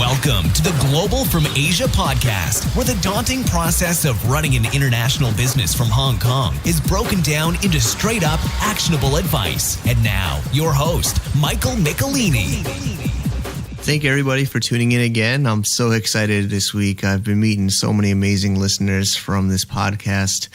Welcome to the Global from Asia podcast, where the daunting process of running an international business from Hong Kong is broken down into straight up actionable advice. And now, your host, Michael Michelini. Thank you, everybody, for tuning in again. I'm so excited this week. I've been meeting so many amazing listeners from this podcast.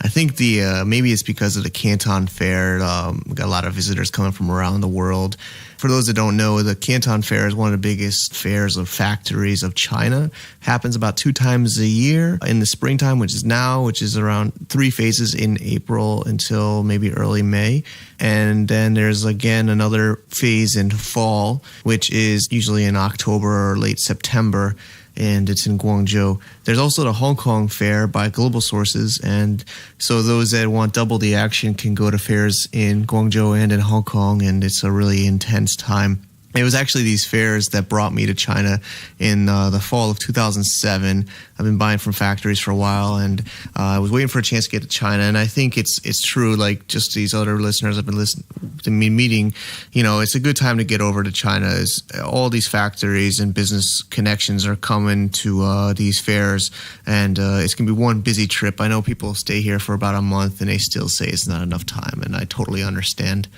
I think maybe it's because of the Canton Fair. We got a lot of visitors coming from around the world. For those that don't know, the Canton Fair is one of the biggest fairs of factories of China. Happens about 2 times a year in the springtime, which is now, which is around 3 phases in April until maybe early May. And then there's again another phase in fall, which is usually in October or late September. And it's in Guangzhou. There's also the Hong Kong Fair by Global Sources. And so those that want double the action can go to fairs in Guangzhou and in Hong Kong. And it's a really intense time. It was actually these fairs that brought me to China in the fall of 2007. I've been buying from factories for a while, and I was waiting for a chance to get to China. And I think it's true, like just these other listeners I've been listening to me meeting, you know, it's a good time to get over to China. As all these factories and business connections are coming to these fairs, and it's going to be one busy trip. I know people stay here for about a month, and they still say it's not enough time, and I totally understand.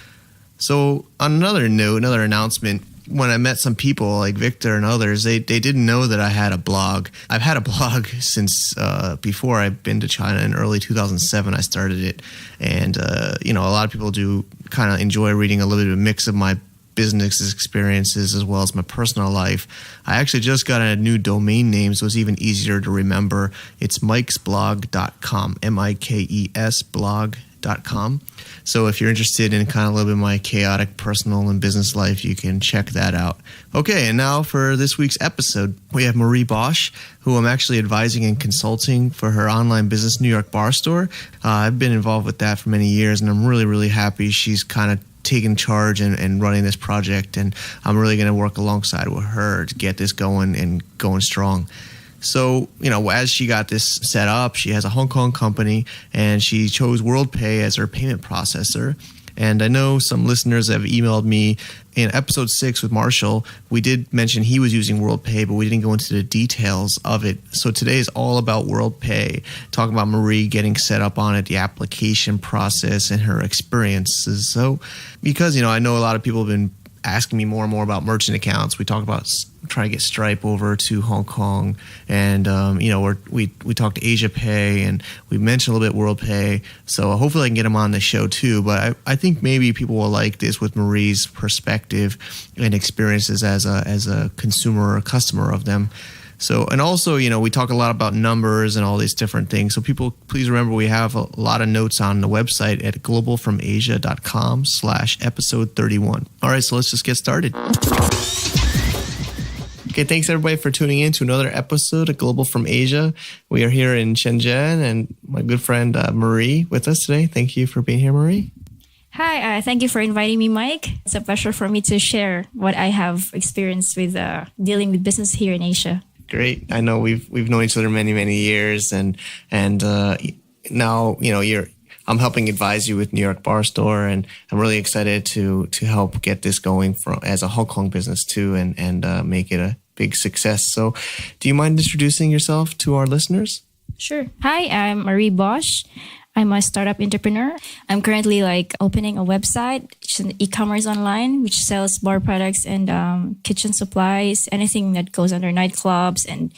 So on another note, another announcement, when I met some people like Victor and others, they didn't know that I had a blog. I've had a blog since before I've been to China in early 2007. I started it. And, a lot of people do kind of enjoy reading a little bit of a mix of my business experiences as well as my personal life. I actually just got a new domain name, so it's even easier to remember. It's mikesblog.com, M-I-K-E-S blog.com. So if you're interested in kind of a little bit of my chaotic personal and business life, you can check that out. Okay, and now for this week's episode, we have Marie Bosch, who I'm actually advising and consulting for her online business, New York Bar Store. I've been involved with that for many years, and I'm really, really happy she's kind of taking charge and running this project, and I'm really going to work alongside with her to get this going and going strong. So, as she got this set up, she has a Hong Kong company, and she chose Worldpay as her payment processor. And I know some listeners have emailed me in episode 6 with Marshall. We did mention he was using Worldpay, but we didn't go into the details of it. So today is all about Worldpay, talking about Marie getting set up on it, the application process, and her experiences. So because, I know a lot of people have been asking me more and more about merchant accounts. We talk about trying to get Stripe over to Hong Kong, and we talked to Asia Pay, and we mentioned a little bit WorldPay. So hopefully I can get them on the show too. But I think maybe people will like this with Marie's perspective and experiences as a consumer or customer of them. So, and also, we talk a lot about numbers and all these different things. So people, please remember we have a lot of notes on the website at globalfromasia.com/episode 31. All right, so let's just get started. Okay, thanks everybody for tuning in to another episode of Global from Asia. We are here in Shenzhen, and my good friend Marie with us today. Thank you for being here, Marie. Hi, thank you for inviting me, Mike. It's a pleasure for me to share what I have experienced with dealing with business here in Asia. Great. I know we've known each other many, many years, and now I'm helping advise you with New York Bar Store, and I'm really excited to help get this going as a Hong Kong business too, and make it a big success. So, do you mind introducing yourself to our listeners? Sure. Hi, I'm Marie Bosch. I'm a startup entrepreneur. I'm currently opening a website. It's an e-commerce online, which sells bar products and kitchen supplies, anything that goes under nightclubs and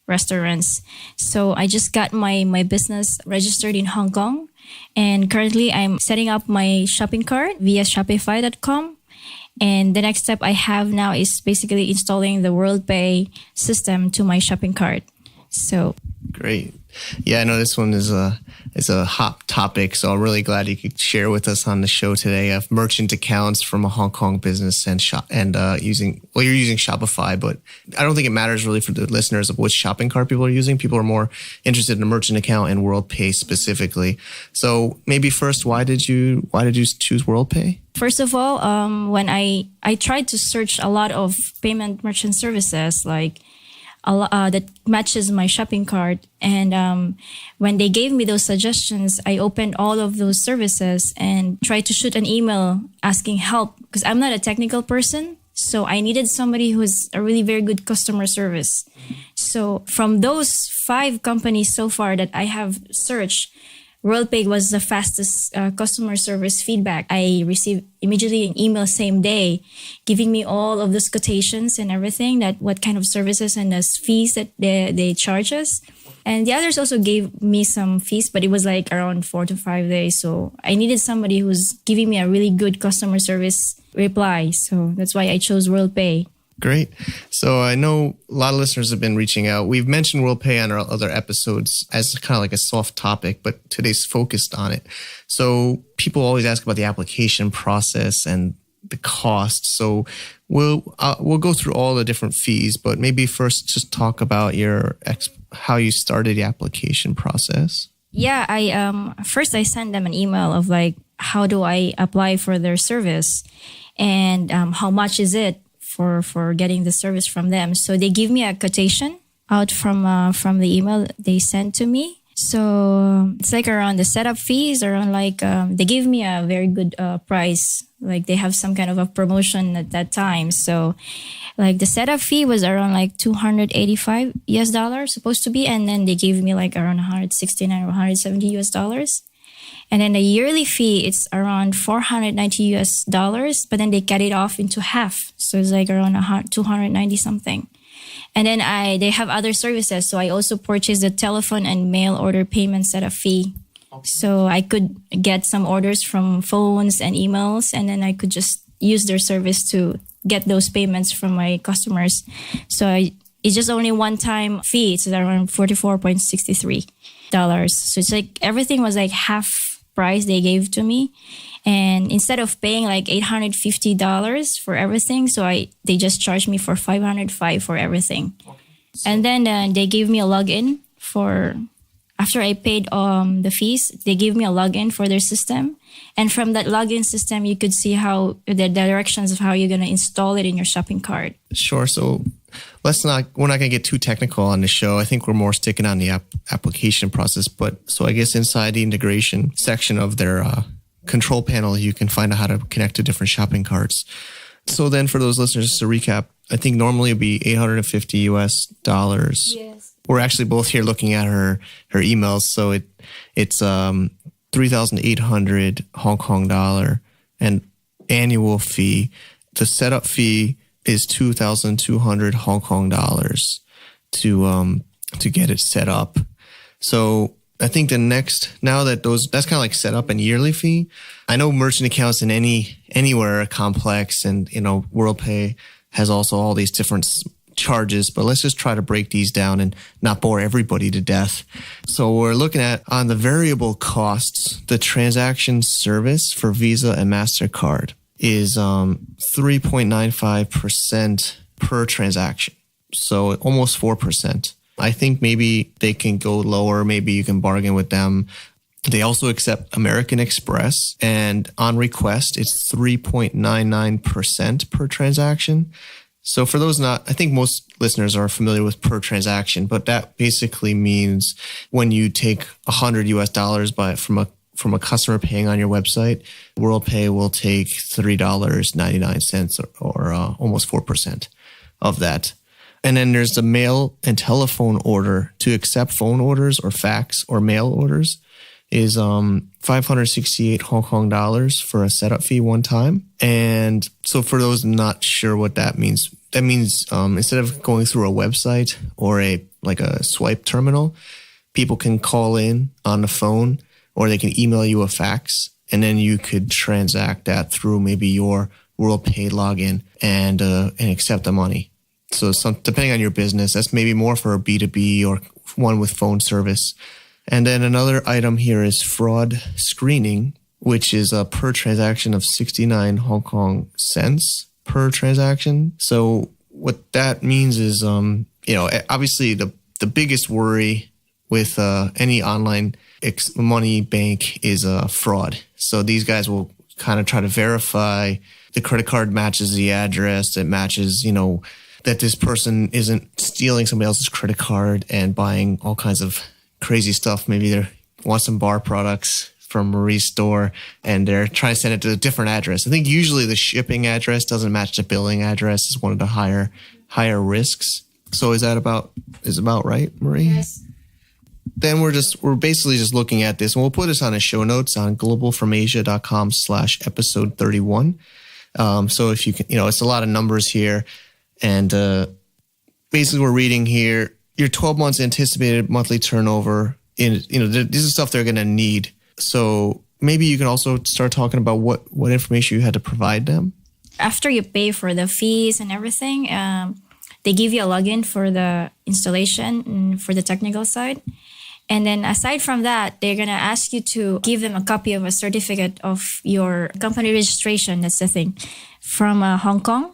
restaurants. So I just got my business registered in Hong Kong. And currently I'm setting up my shopping cart via Shopify.com. And the next step I have now is basically installing the Worldpay system to my shopping cart. So great. Yeah, I know this one is a hot topic, so I'm really glad you could share with us on the show today of merchant accounts from a Hong Kong business and you're using Shopify, but I don't think it matters really for the listeners of which shopping cart people are using. People are more interested in a merchant account and Worldpay specifically. So maybe first, why did you choose Worldpay? First of all, when I tried to search a lot of payment merchant services that matches my shopping cart. And when they gave me those suggestions, I opened all of those services and tried to shoot an email asking help because I'm not a technical person. So I needed somebody who's a really very good customer service. So from those 5 companies so far that I have searched, Worldpay was the fastest customer service feedback. I received immediately an email same day giving me all of those quotations and everything, that what kind of services and the fees that they charge us. And the others also gave me some fees, but it was like around 4 to 5 days. So I needed somebody who's giving me a really good customer service reply. So that's why I chose Worldpay. Great. So I know a lot of listeners have been reaching out. We've mentioned Worldpay on our other episodes as kind of like a soft topic, but today's focused on it. So people always ask about the application process and the cost. So we'll go through all the different fees, but maybe first just talk about how you started the application process. Yeah, first I sent them an email of like, how do I apply for their service, and how much is it for getting the service from them. So they give me a quotation out from the email they sent to me. So it's like around the setup fees, around like they give me a very good price. Like they have some kind of a promotion at that time. So like the setup fee was around like $285 supposed to be, and then they gave me like around 169 or 170 US dollars. And then the yearly fee, it's around $490 US, but then they cut it off into half. So it's like around 290 something. And then they have other services. So I also purchased the telephone and mail order payment setup fee. So I could get some orders from phones and emails, and then I could just use their service to get those payments from my customers. So it's just only one-time fee. It's around $44.63. So it's like everything was like half price they gave to me. And instead of paying like $850 for everything, so they just charged me for $505 for everything. Okay. And then they gave me a login after I paid the fees, they gave me a login for their system. And from that login system, you could see how the directions of how you're going to install it in your shopping cart. Sure. So we're not going to get too technical on the show. I think we're more sticking on the application process. But so I guess inside the integration section of their control panel, you can find out how to connect to different shopping carts. So then for those listeners, just to recap, I think normally it'd be $850 US. Yes. We're actually both here looking at her emails. So it's 3,800 Hong Kong dollar and annual fee. The setup fee is 2,200 Hong Kong dollars to get it set up. So I think now that that's kind of like set up and yearly fee. I know merchant accounts in anywhere are complex, and Worldpay has also all these different charges, but let's just try to break these down and not bore everybody to death. So we're looking at, on the variable costs, the transaction service for Visa and MasterCard is 3.95% per transaction. So almost 4%. I think maybe they can go lower. Maybe you can bargain with them. They also accept American Express, and on request, it's 3.99% per transaction. So for those I think most listeners are familiar with per transaction, but that basically means when you take $100 US from a customer paying on your website, Worldpay will take $3.99 or almost 4% of that. And then there's the mail and telephone order. To accept phone orders or fax or mail orders is 568 Hong Kong dollars for a setup fee one time. And so for those not sure what that means instead of going through a website or a swipe terminal, people can call in on the phone, or they can email you a fax, and then you could transact that through maybe your Worldpay login and accept the money. So depending on your business, that's maybe more for a B2B or one with phone service. And then another item here is fraud screening, which is a per transaction of 69 Hong Kong cents per transaction. So what that means is, obviously the biggest worry with any online money bank is fraud. So these guys will kind of try to verify the credit card matches the address, it matches, that this person isn't stealing somebody else's credit card and buying all kinds of crazy stuff. Maybe they want some bar products from Marie's store and they're trying to send it to a different address. I think usually the shipping address doesn't match the billing address. It's one of the higher risks. So is about right, Marie? Yes. Then we're basically just looking at this, and we'll put this on the show notes on globalfromasia.com/episode 31. So if you can, it's a lot of numbers here, and basically we're reading here your 12 months anticipated monthly turnover. This is stuff they're going to need. So maybe you can also start talking about what information you had to provide them. After you pay for the fees and everything, they give you a login for the installation and for the technical side. And then aside from that, they're going to ask you to give them a copy of a certificate of your company registration. That's the thing, from Hong Kong.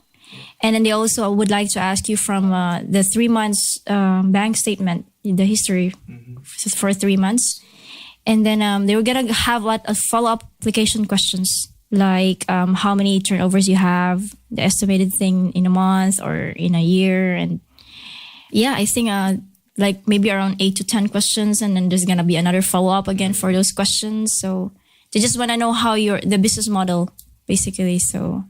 And then they also would like to ask you from the 3 months bank statement, the history for 3 months. And then they were going to have a follow-up application questions, like how many turnovers you have, the estimated thing in a month or in a year. And yeah, I think like maybe around 8 to 10 questions. And then there's going to be another follow-up again for those questions. So they just want to know how the business model, basically. So,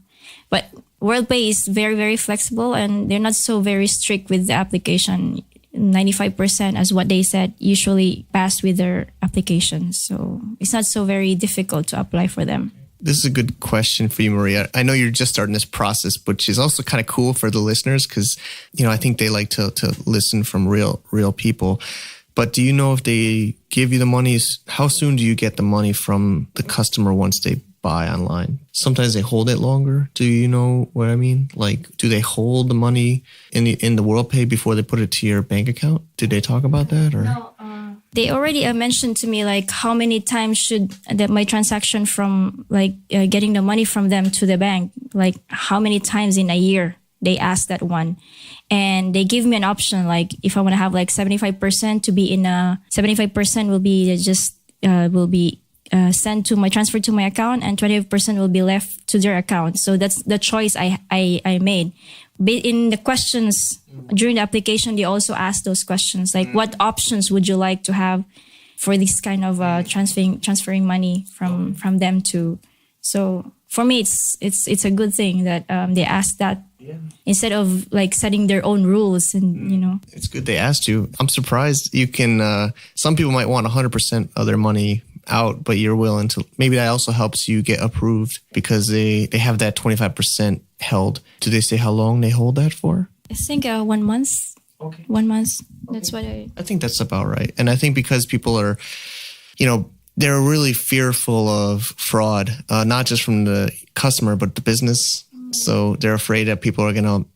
but Worldpay is very, very flexible and they're not so very strict with the application. 95%, as what they said, usually pass with their applications. So it's not so very difficult to apply for them. This is a good question for you, Maria. I know you're just starting this process, which is also kind of cool for the listeners because, I think they like to listen from real people. But do you know if they give you the money, how soon do you get the money from the customer once they buy online? Sometimes they hold it longer. Do you know what I mean? Like, do they hold the money in the Worldpay before they put it to your bank account? Did they talk about that? Or? No, they already mentioned to me like how many times should my transaction from getting the money from them to the bank, like how many times in a year they asked that one. And they give me an option, like if I want to have like 75% to be in 75% will be sent to transferred to my account, and 20% will be left to their account. So that's the choice I made. In the questions during the application, they also asked those questions, like what options would you like to have for this kind of transferring money from them to. So for me, it's a good thing that they asked that. Yeah. Instead of like setting their own rules and, It's good they asked you. I'm surprised you can, some people might want 100% of their money out, but you're willing to, maybe that also helps you get approved because they have that 25% held. Do they say how long they hold that for? I think 1 month. Okay. 1 month. That's what I think that's about right. And I think because people are, they're really fearful of fraud, not just from the customer, but the business. So they're afraid that people are going to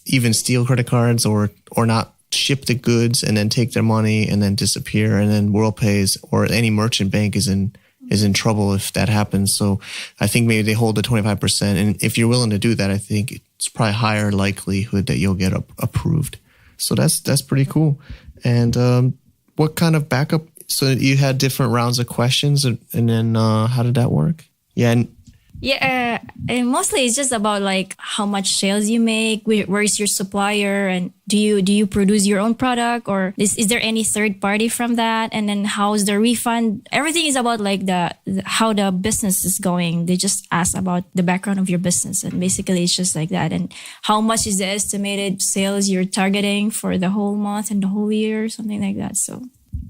even steal credit cards or not ship the goods and then take their money and then disappear. And then Worldpay or any merchant bank is in trouble if that happens. So I think maybe they hold the 25%. And if you're willing to do that, I think it's probably higher likelihood that you'll get approved. So that's pretty cool. And what kind of backup? So you had different rounds of questions and then how did that work? Yeah. And mostly it's just about like how much sales you make, where is your supplier, and do you produce your own product, or is there any third party from that? And then how's the refund? Everything is about like how the business is going. They just ask about the background of your business, and basically it's just like that. And how much is the estimated sales you're targeting for the whole month and the whole year, something like that. So.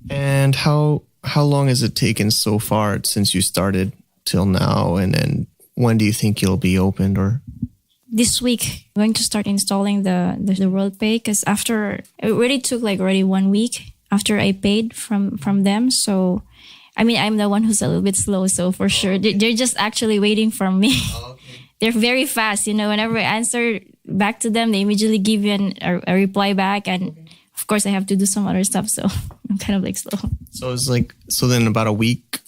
And how long has it taken so far since you started till now, and then when do you think you'll be opened? Or this week, I'm going to start installing the Worldpay because it already took like 1 week after I paid from them. So, I mean, I'm the one who's a little bit slow. So for sure, they're just actually waiting for me. Oh, okay. They're very fast. Whenever I answer back to them, they immediately give you a reply back. And of course, I have to do some other stuff. So I'm kind of like slow. So it's like, then about a week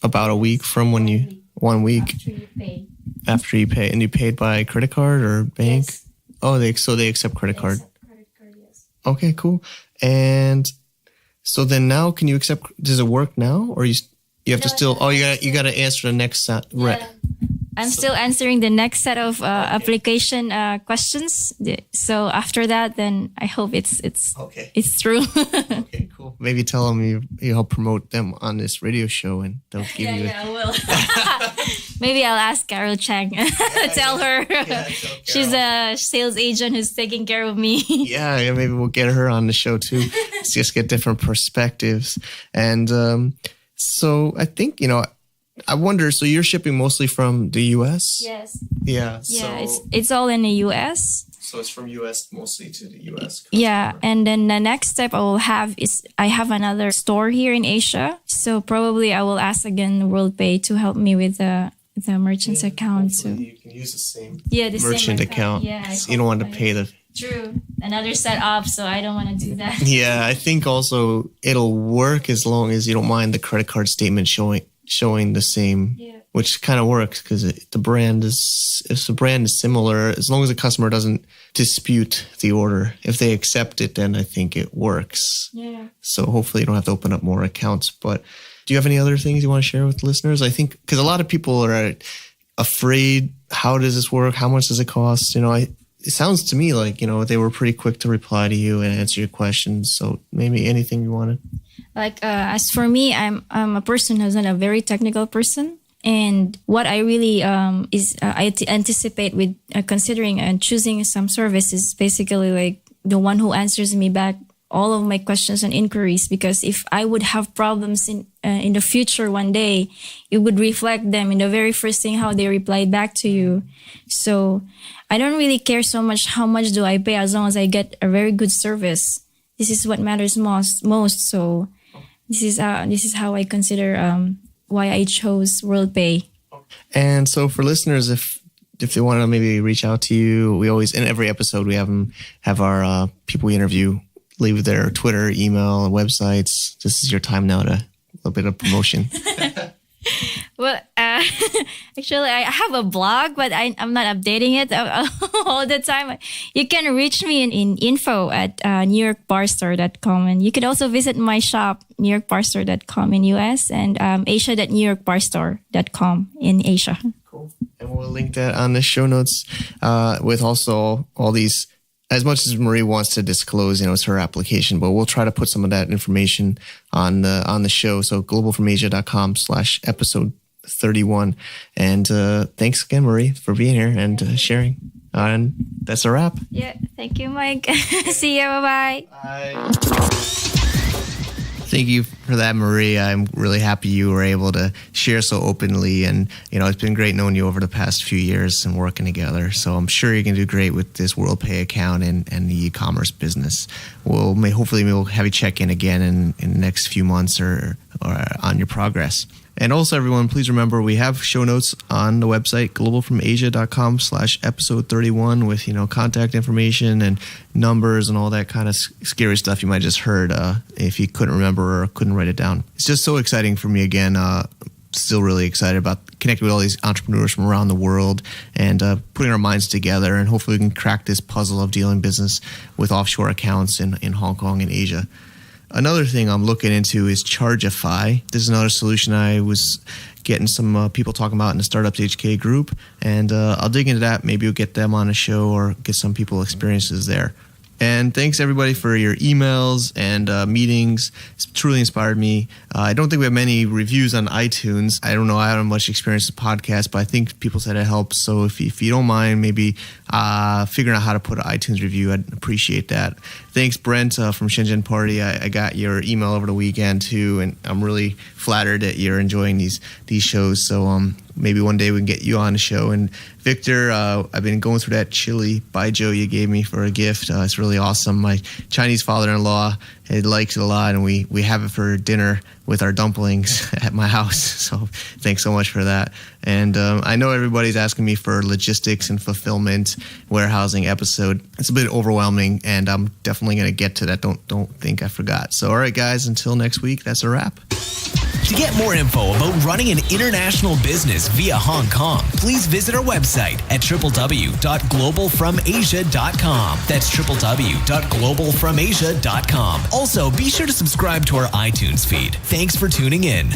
from when you, 1 week. After you pay. And you paid by credit card or bank? Yes. Oh, they accept credit card. Credit card, yes. Okay, cool. And so then now, can you accept? Does it work now, or you have to still? Oh, you got to answer the next. I'm still answering the next set of application questions. So after that, then I hope it's true. Okay, cool. Maybe tell them you help promote them on this radio show, and they'll give you. Yeah, I will. Maybe I'll ask Carol Chang. Tell her she's a sales agent who's taking care of me. Yeah, maybe we'll get her on the show too. Let's just get different perspectives, and so I think I wonder, so you're shipping mostly from the U.S.? Yes. Yeah. Yeah, it's all in the U.S. So it's from U.S. mostly to the U.S. customer. Yeah, and then the next step I will have is I have another store here in Asia. So probably I will ask again Worldpay to help me with the merchant's account. So you can use the same same merchant account. Yeah, so you don't want to pay the... True. Another setup, so I don't want to do that. Yeah, I think also it'll work as long as you don't mind the credit card statement showing the same, which kind of works because if the brand is similar, as long as the customer doesn't dispute the order, if they accept it, then I think it works. Yeah. So hopefully you don't have to open up more accounts. But do you have any other things you want to share with listeners? I think because a lot of people are afraid, how does this work? How much does it cost? It sounds to me like, they were pretty quick to reply to you and answer your questions. So maybe anything you wanted. Like, as for me, I'm a person who's not a very technical person. And what I really I anticipate with considering and choosing some service is basically like the one who answers me back all of my questions and inquiries. Because if I would have problems in the future one day, it would reflect them in the very first thing how they replied back to you. So I don't really care so much how much do I pay as long as I get a very good service. This is what matters most. So this is how I consider why I chose WorldPay. And so for listeners, if they want to maybe reach out to you, we always, in every episode, we have our people we interview leave their Twitter, email, and websites. This is your time now to a little bit of promotion. Well, actually, I have a blog, but I'm not updating it all the time. You can reach me in info at newyorkbarstore.com. And you can also visit my shop, newyorkbarstore.com in US and asia.newyorkbarstore.com in Asia. Cool. And we'll link that on the show notes with also all these. As much as Marie wants to disclose, it's her application, but we'll try to put some of that information on the show. So globalfromasia.com/episode 31. And thanks again, Marie, for being here and sharing. And that's a wrap. Yeah. Thank you, Mike. See you. Bye-bye. Bye. Thank you for that, Marie. I'm really happy you were able to share so openly. And, it's been great knowing you over the past few years and working together. So I'm sure you can do great with this WorldPay account and the e-commerce business. Hopefully we'll have you check in again in the next few months or on your progress. And also, everyone, please remember we have show notes on the website, globalfromasia.com/episode 31 with, contact information and numbers and all that kind of scary stuff you might have just heard if you couldn't remember or couldn't write it down. It's just so exciting for me again. Still really excited about connecting with all these entrepreneurs from around the world and putting our minds together. And hopefully we can crack this puzzle of dealing business with offshore accounts in Hong Kong and Asia. Another thing I'm looking into is Chargeify. This is another solution I was getting some people talking about in the Startups HK group, and I'll dig into that. Maybe we'll get them on a show or get some people experiences there. And thanks, everybody, for your emails and meetings. It's truly inspired me. I don't think we have many reviews on iTunes. I don't know. I don't have much experience with podcasts, but I think people said it helps. So if you don't mind, maybe figuring out how to put an iTunes review, I'd appreciate that. Thanks, Brent from Shenzhen Party. I got your email over the weekend, too, and I'm really flattered that you're enjoying these shows. So maybe one day we can get you on the show. And Victor, I've been going through that chili baijiu you gave me for a gift. It's really awesome. My Chinese father-in-law likes it a lot, and we have it for dinner with our dumplings at my house. So thanks so much for that. And I know everybody's asking me for logistics and fulfillment, warehousing episode. It's a bit overwhelming, and I'm definitely going to get to that. Don't think I forgot. So all right, guys, until next week, that's a wrap. To get more info about running an international business via Hong Kong, please visit our website at www.globalfromasia.com. That's www.globalfromasia.com. Also, be sure to subscribe to our iTunes feed. Thanks for tuning in.